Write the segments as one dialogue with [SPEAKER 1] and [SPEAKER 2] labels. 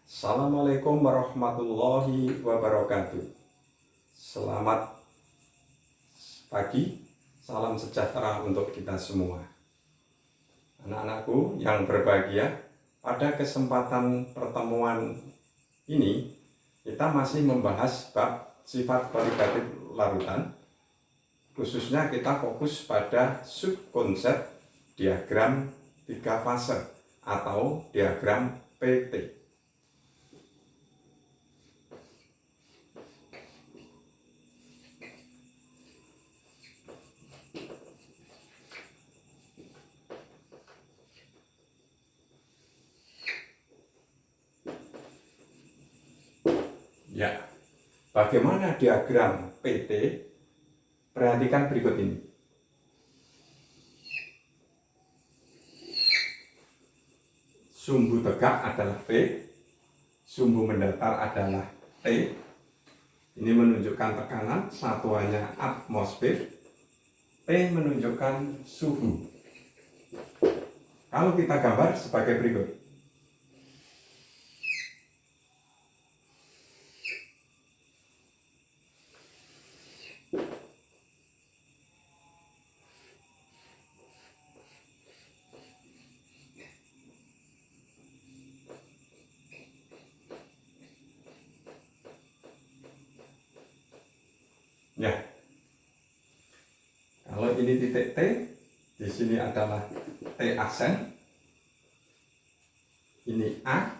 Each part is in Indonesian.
[SPEAKER 1] Assalamualaikum warahmatullahi wabarakatuh. Selamat pagi, salam sejahtera untuk kita semua. Anak-anakku yang berbahagia, pada kesempatan pertemuan ini kita masih membahas bab sifat kualitatif larutan. Khususnya kita fokus pada subkonsep diagram 3 fase atau diagram PT. Ya, bagaimana diagram PT? Perhatikan berikut ini. Sumbu tegak adalah P, sumbu mendatar adalah T. Ini menunjukkan tekanan, satuannya atmosfer. T menunjukkan suhu. Kalau kita gambar sebagai berikut. Ya, kalau ini titik T, di sini adalah T aksen, ini A,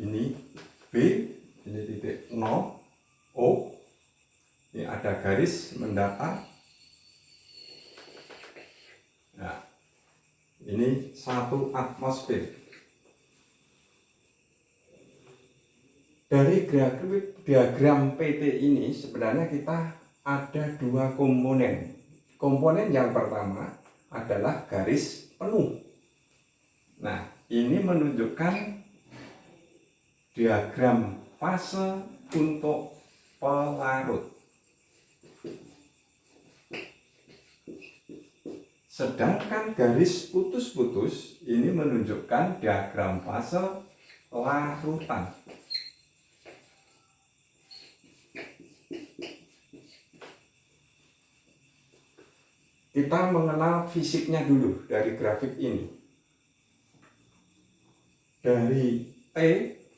[SPEAKER 1] ini B, ini titik 0, O, ini ada garis mendatar. Nah, ini 1 atmosfer. Dari diagram PT ini sebenarnya kita ada 2 komponen. Komponen yang pertama adalah garis penuh. Nah, ini menunjukkan diagram fase untuk pelarut. Sedangkan garis putus-putus ini menunjukkan diagram fase larutan. Kita mengenal fisiknya dulu dari grafik ini. Dari T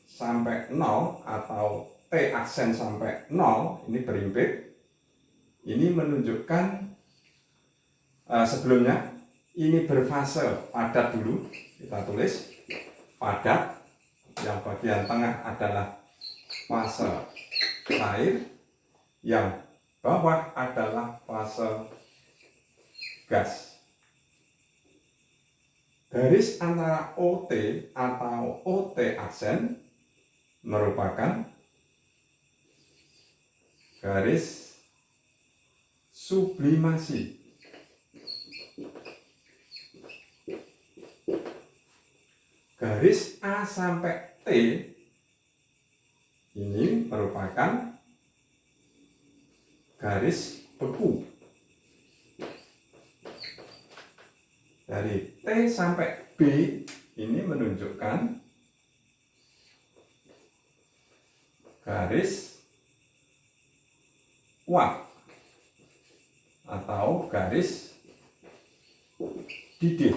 [SPEAKER 1] sampai 0 atau T aksen sampai 0 ini berimpit. Ini menunjukkan sebelumnya ini berfase padat dulu. Kita tulis padat. Yang bagian tengah adalah fase cair. Yang bawah adalah fase gas. Garis antara OT atau OT aksen merupakan garis sublimasi. Garis A sampai T ini merupakan garis beku. Dari T sampai B ini menunjukkan garis uap atau garis didih.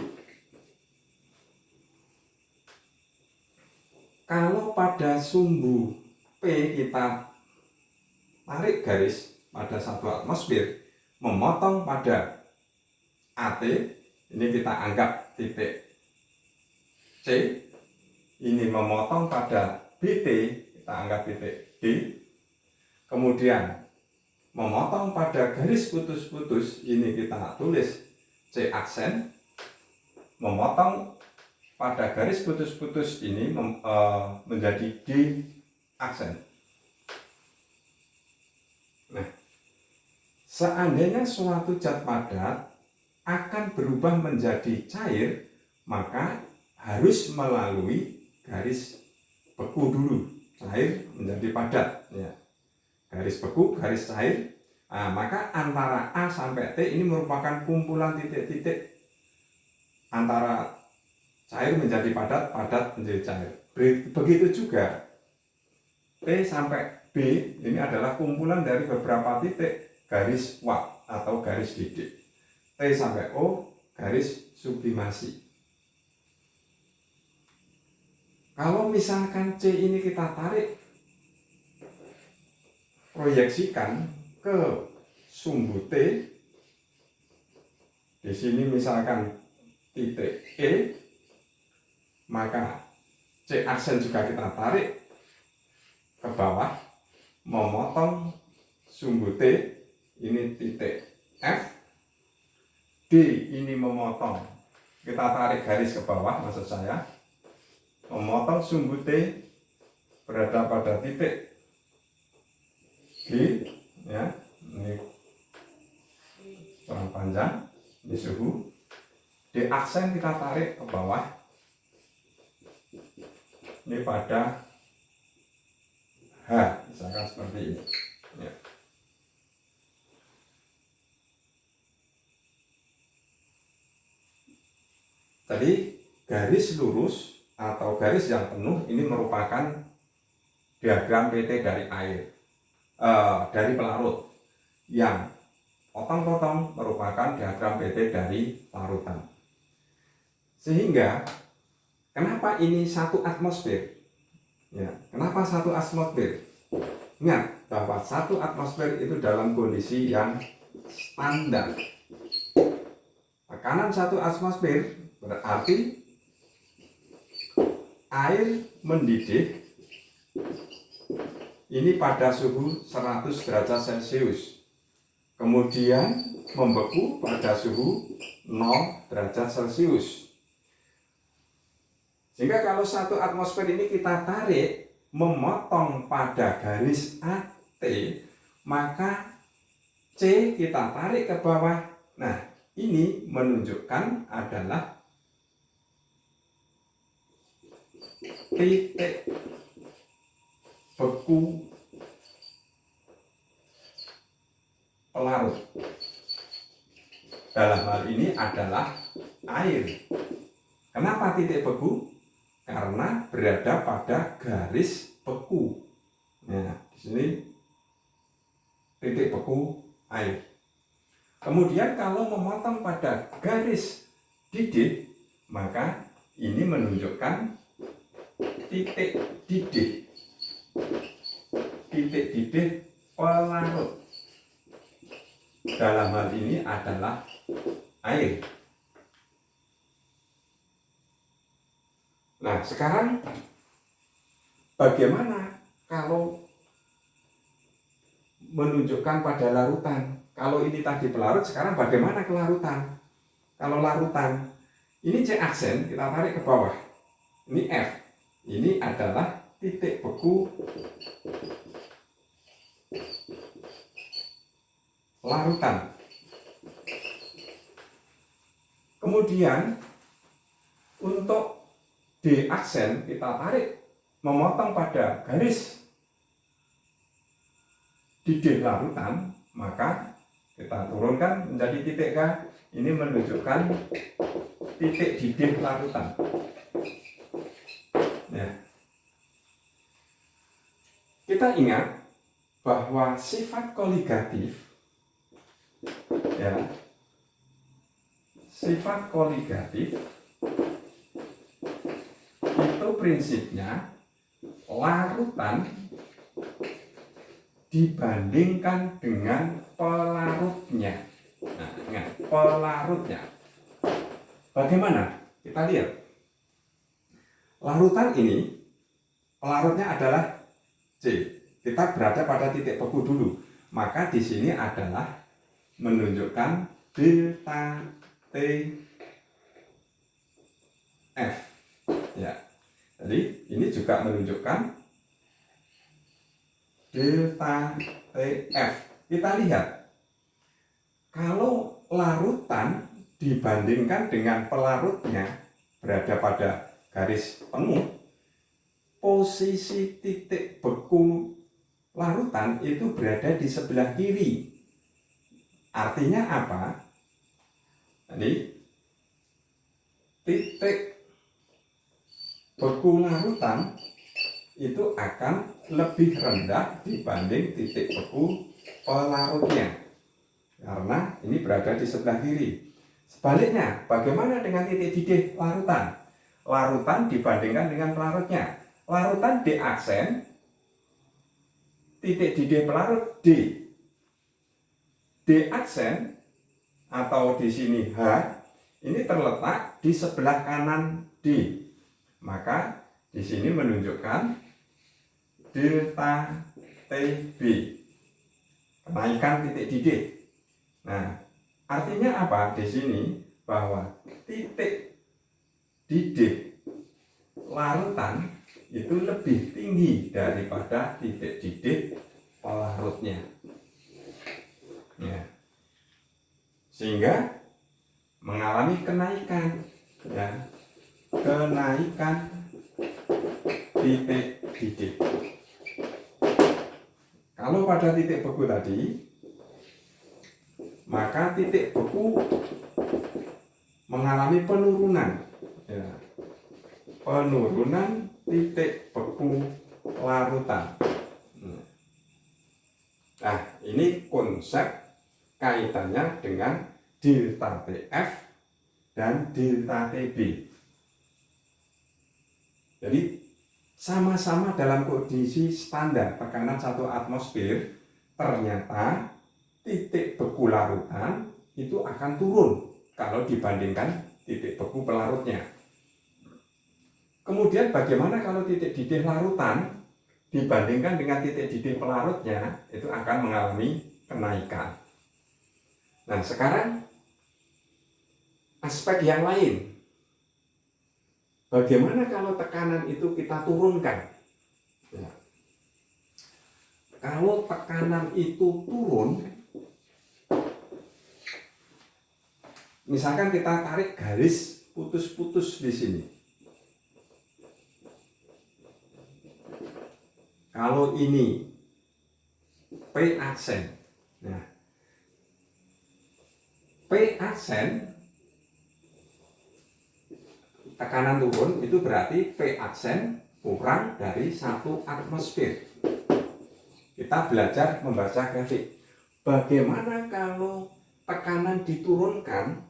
[SPEAKER 1] Kalau pada sumbu P kita tarik garis pada 1 atmosfer memotong pada AT, ini kita anggap titik C, ini memotong pada BT, kita anggap titik D, kemudian memotong pada garis putus-putus, ini kita tulis C aksen, memotong pada garis putus-putus ini menjadi D aksen. Nah, seandainya suatu zat padat akan berubah menjadi cair, maka harus melalui garis beku dulu, cair menjadi padat. Ya. Garis beku, garis cair. Nah, maka antara A sampai T ini merupakan kumpulan titik-titik antara cair menjadi padat, padat menjadi cair. Begitu juga T sampai B ini adalah kumpulan dari beberapa titik garis wak atau garis didik. T sampai O garis sublimasi. Kalau misalkan C ini kita tarik, proyeksikan ke sumbu T, di sini misalkan titik E, maka C aksen juga kita tarik ke bawah, memotong sumbu T, ini titik F, D ini memotong, kita tarik garis ke bawah maksud saya, memotong sumbu T berada pada titik G, ya, ini kurang panjang, ini suhu, D aksen kita tarik ke bawah, ini pada H, misalkan seperti ini, ya. Jadi garis lurus atau garis yang penuh ini merupakan diagram PT dari air, dari pelarut, yang potong-potong merupakan diagram PT dari larutan. Sehingga kenapa ini satu atmosfer? Ya, kenapa satu atmosfer? Ingat bahwa satu atmosfer itu dalam kondisi yang standar. Tekanan satu atmosfer berarti air mendidih ini pada suhu 100 derajat Celcius, kemudian membeku pada suhu 0 derajat Celcius. Sehingga kalau satu atmosfer ini kita tarik memotong pada garis AT, maka C kita tarik ke bawah. Nah, ini menunjukkan adalah titik beku pelarut. Dalam hal ini adalah air. Kenapa titik beku? Karena berada pada garis beku. Nah, di sini titik beku air. Kemudian kalau memotong pada garis didih, maka ini menunjukkan titik didih. Titik didih pelarut. Dalam hal ini adalah air. Nah, sekarang bagaimana kalau menunjukkan pada larutan? Kalau ini tadi pelarut, sekarang bagaimana kelarutan? Kalau larutan, ini C aksen, kita tarik ke bawah. Ini F. Ini adalah titik beku larutan. Kemudian untuk D aksen kita tarik memotong pada garis didih larutan, maka kita turunkan menjadi titik K. Ini menunjukkan titik didih larutan. Ya. Kita ingat bahwa sifat koligatif, ya, sifat koligatif itu prinsipnya larutan dibandingkan dengan pelarutnya. Nah, ingat, pelarutnya. Bagaimana? Kita lihat. Larutan ini, pelarutnya adalah C. Kita berada pada titik beku dulu. Maka di sini adalah menunjukkan delta T F. Ya. Jadi ini juga menunjukkan delta TF. Kita lihat, kalau larutan dibandingkan dengan pelarutnya berada pada garis penuh, posisi titik beku larutan itu berada di sebelah kiri. Artinya apa? Jadi titik beku larutan itu akan lebih rendah dibanding titik beku pelarutnya, karena ini berada di sebelah kiri. Sebaliknya, bagaimana dengan titik didih larutan? Larutan dibandingkan dengan pelarutnya. Larutan D aksen, titik didih pelarut D. D aksen atau di sini H ini terletak di sebelah kanan D. Maka di sini menunjukkan delta TB, kenaikan titik didih. Nah, artinya apa di sini? Bahwa titik didih larutan itu lebih tinggi daripada titik didih pelarutnya. Ya. Sehingga mengalami kenaikan, ya, kenaikan titik didih. Kalau pada titik beku tadi, maka titik beku mengalami penurunan, ya, penurunan titik beku larutan. Nah, ini konsep kaitannya dengan delta TF dan delta TB. Jadi sama-sama dalam kondisi standar tekanan 1 atmosfer, ternyata titik beku larutan itu akan turun kalau dibandingkan titik beku pelarutnya. Kemudian bagaimana kalau titik didih larutan dibandingkan dengan titik didih pelarutnya, itu akan mengalami kenaikan. Nah, sekarang aspek yang lain. Bagaimana kalau tekanan itu kita turunkan? Ya. Kalau tekanan itu turun, misalkan kita tarik garis putus-putus di sini. Kalau ini P aksen, nah P aksen tekanan turun itu berarti P aksen kurang dari 1 atmosfer. Kita belajar membaca grafik. Bagaimana kalau tekanan diturunkan,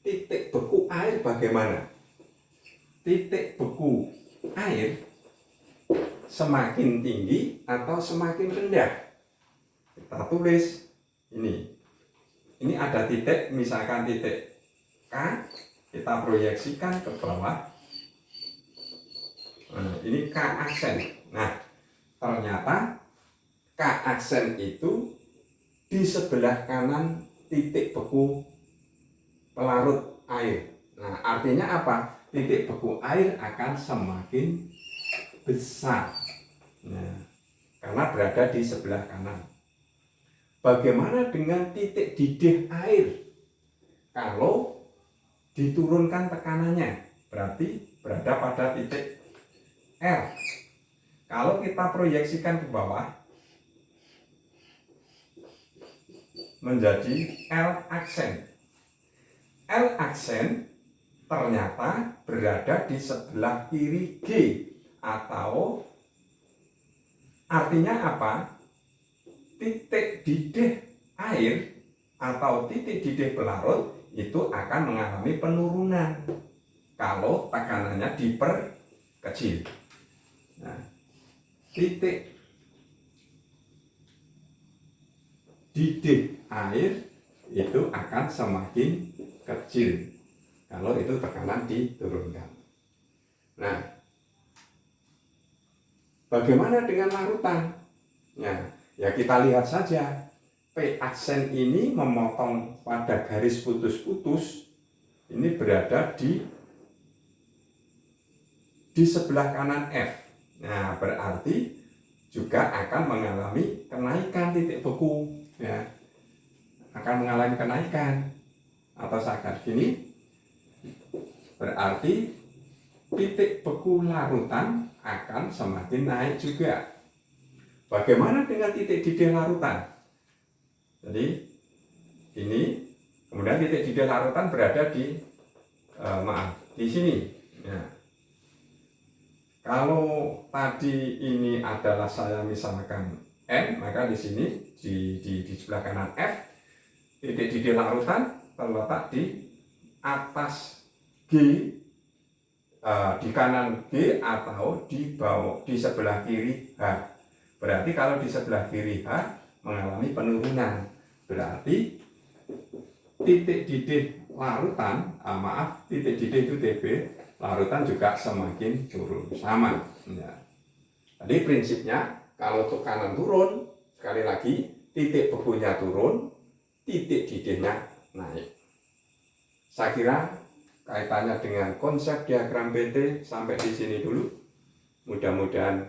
[SPEAKER 1] titik beku air bagaimana? Titik beku air semakin tinggi atau semakin rendah? Kita tulis ini. Ini ada titik, misalkan titik K, kita proyeksikan ke bawah. Nah, ini K aksen. Nah, ternyata K aksen itu di sebelah kanan titik beku pelarut air. Nah, artinya apa? Titik beku air akan semakin besar. Nah, karena berada di sebelah kanan. Bagaimana dengan titik didih air? Kalau diturunkan tekanannya, berarti berada pada titik L. Kalau kita proyeksikan ke bawah, menjadi L aksen. L aksen ternyata berada di sebelah kiri G, atau artinya apa? Titik didih air atau titik didih pelarut itu akan mengalami penurunan kalau tekanannya diperkecil. Nah, titik didih air itu akan semakin kecil kalau itu tekanan diturunkan. Nah, bagaimana dengan larutan? Ya kita lihat saja. P aksen ini memotong pada garis putus-putus, ini berada di sebelah kanan F. Nah, berarti juga akan mengalami kenaikan titik beku, ya, akan mengalami kenaikan atau seakan gini, berarti titik beku larutan akan semakin naik juga. Bagaimana dengan titik didih larutan? Jadi ini, kemudian titik didih larutan berada di di sini. Ya. Kalau tadi ini adalah saya misalkan N, maka di sini di sebelah kanan F, titik didih larutan terletak di atas G, di kanan G atau di bawah di sebelah kiri H. Berarti kalau di sebelah kiri H mengalami penurunan, berarti titik didih larutan, titik didih itu TB, larutan juga semakin turun, sama. Ya. Jadi prinsipnya kalau tekanan turun, sekali lagi titik bebunya turun, titik didihnya naik. Saya kira kaitannya dengan konsep diagram BT sampai di sini dulu. Mudah-mudahan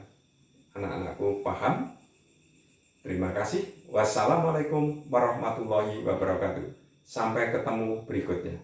[SPEAKER 1] anak-anakku paham. Terima kasih. Wassalamualaikum warahmatullahi wabarakatuh. Sampai ketemu berikutnya.